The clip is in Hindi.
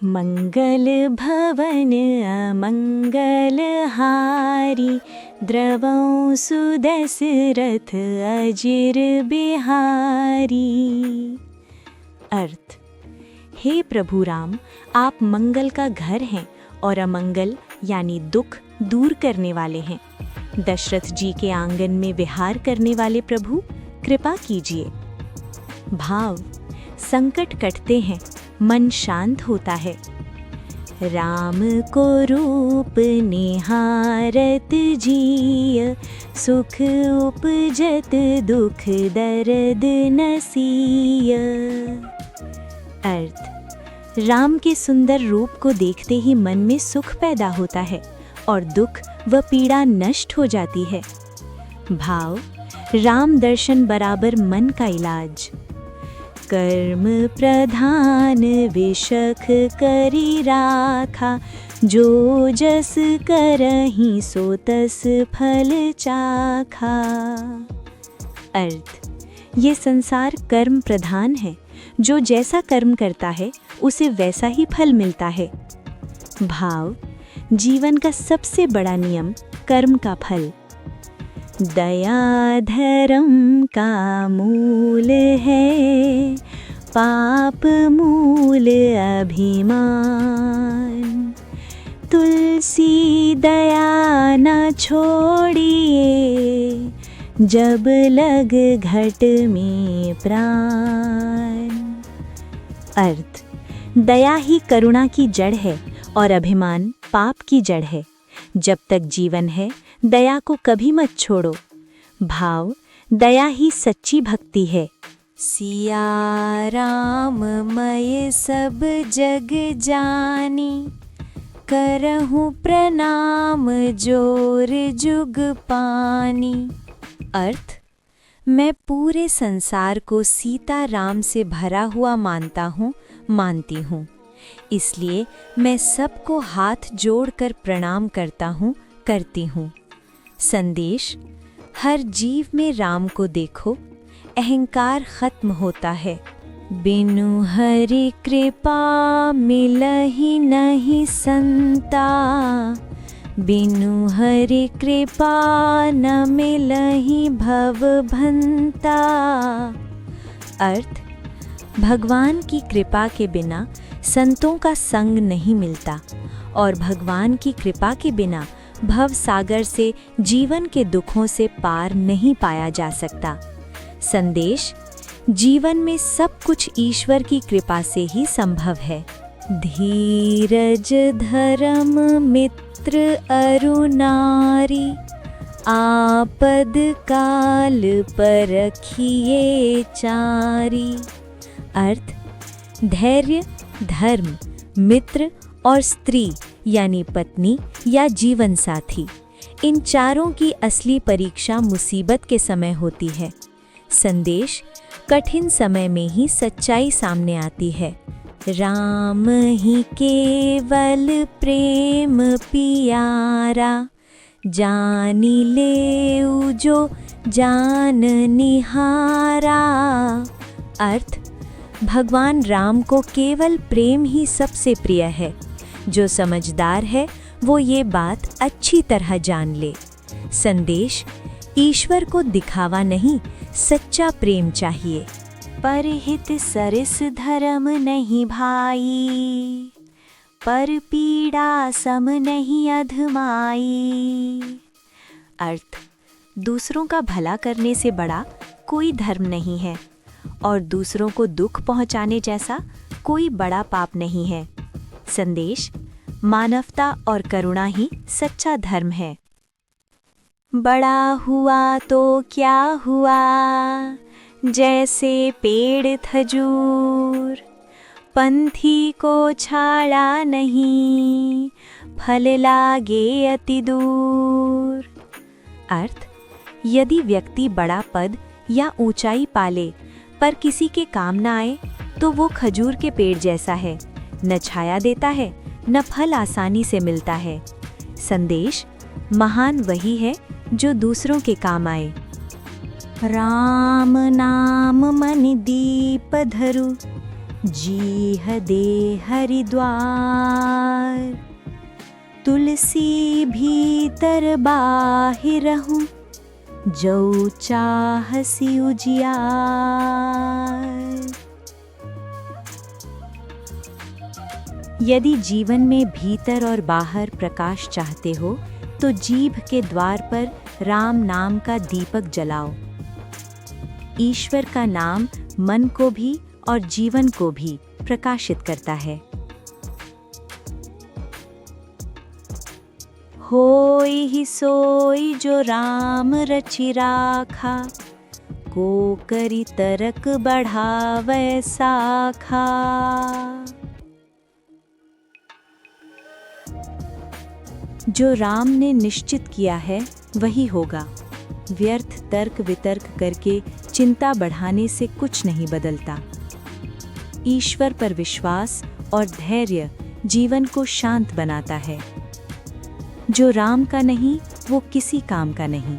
मंगल भवन अमंगल हारी, द्रवं सुदशरथ अजिर बिहारी। अर्थ, हे प्रभु राम, आप मंगल का घर हैं और अमंगल यानी दुख दूर करने वाले हैं। दशरथ जी के आंगन में विहार करने वाले प्रभु, कृपा कीजिए। भाव, संकट कटते हैं, मन शांत होता है। राम को रूप निहारत जिय, सुख उपजत दुख दर्द नसीय। अर्थ, राम के सुंदर रूप को देखते ही मन में सुख पैदा होता है और दुख व पीड़ा नष्ट हो जाती है। भाव, राम दर्शन बराबर मन का इलाज। कर्म प्रधान विशख करी राखा, जो जस करहि सो तस फल चाखा। अर्थ, ये संसार कर्म प्रधान है, जो जैसा कर्म करता है उसे वैसा ही फल मिलता है। भाव, जीवन का सबसे बड़ा नियम कर्म का फल। दया धर्म का मूल है, पाप मूल अभिमान। तुलसी दया न छोड़िए, जब लग घट में प्राण। अर्थ, दया ही करुणा की जड़ है और अभिमान पाप की जड़ है। जब तक जीवन है दया को कभी मत छोड़ो। भाव, दया ही सच्ची भक्ति है। सिया राम मैं सब जग जानी, करहूँ प्रणाम जोर जुग पानी। अर्थ, मैं पूरे संसार को सीता राम से भरा हुआ मानती हूँ, इसलिए मैं सबको हाथ जोड़कर प्रणाम करती हूँ। संदेश, हर जीव में राम को देखो, अहंकार खत्म होता है। बिनु हरि कृपा मिलहि नहीं संता, बिनु हरि कृपा न मिलहि भव भंता। अर्थ, भगवान की कृपा के बिना संतों का संग नहीं मिलता और भगवान की कृपा के बिना भव सागर से जीवन के दुखों से पार नहीं पाया जा सकता। संदेश, जीवन में सब कुछ ईश्वर की कृपा से ही संभव है। धीरज धर्म मित्र अरु नारी, आपद काल परखिए चारी। अर्थ, धैर्य, धर्म, मित्र और स्त्री यानी पत्नी या जीवन साथी, इन चारों की असली परीक्षा मुसीबत के समय होती है। संदेश, कठिन समय में ही सच्चाई सामने आती है। राम ही केवल प्रेम पियारा, जानी लेउ जो जान निहारा। अर्थ, भगवान राम को केवल प्रेम ही सबसे प्रिय है। जो समझदार है वो ये बात अच्छी तरह जान ले। संदेश, ईश्वर को दिखावा नहीं, सच्चा प्रेम चाहिए। परहित सरस धर्म नहीं भाई, पर पीड़ा सम नहीं अधमाई। अर्थ, दूसरों का भला करने से बड़ा कोई धर्म नहीं है और दूसरों को दुख पहुंचाने जैसा कोई बड़ा पाप नहीं है। संदेश, मानवता और करुणा ही सच्चा धर्म है। बड़ा हुआ तो क्या हुआ, जैसे पेड़ खजूर, पंथी को छाड़ा नहीं, फल लागे अति दूर। अर्थ, यदि व्यक्ति बड़ा पद या ऊंचाई पाले पर किसी के काम न आए तो वो खजूर के पेड़ जैसा है, न छाया देता है न फल आसानी से मिलता है। संदेश, महान वही है जो दूसरों के काम आए। राम नाम मन दीप धरु, जीह दे हरिद्वार, तुलसी भीतर बाहिरहु, जो चाहसी उजियार। यदि जीवन में भीतर और बाहर प्रकाश चाहते हो तो जीभ के द्वार पर राम नाम का दीपक जलाओ। ईश्वर का नाम मन को भी और जीवन को भी प्रकाशित करता है। होई ही सोई जो राम रचि राखा, को करी तरक बढ़ावै साखा। जो राम ने निश्चित किया है वही होगा। व्यर्थ तर्क वितर्क करके चिंता बढ़ाने से कुछ नहीं बदलता। ईश्वर पर विश्वास और धैर्य जीवन को शांत बनाता है। जो राम का नहीं वो किसी काम का नहीं।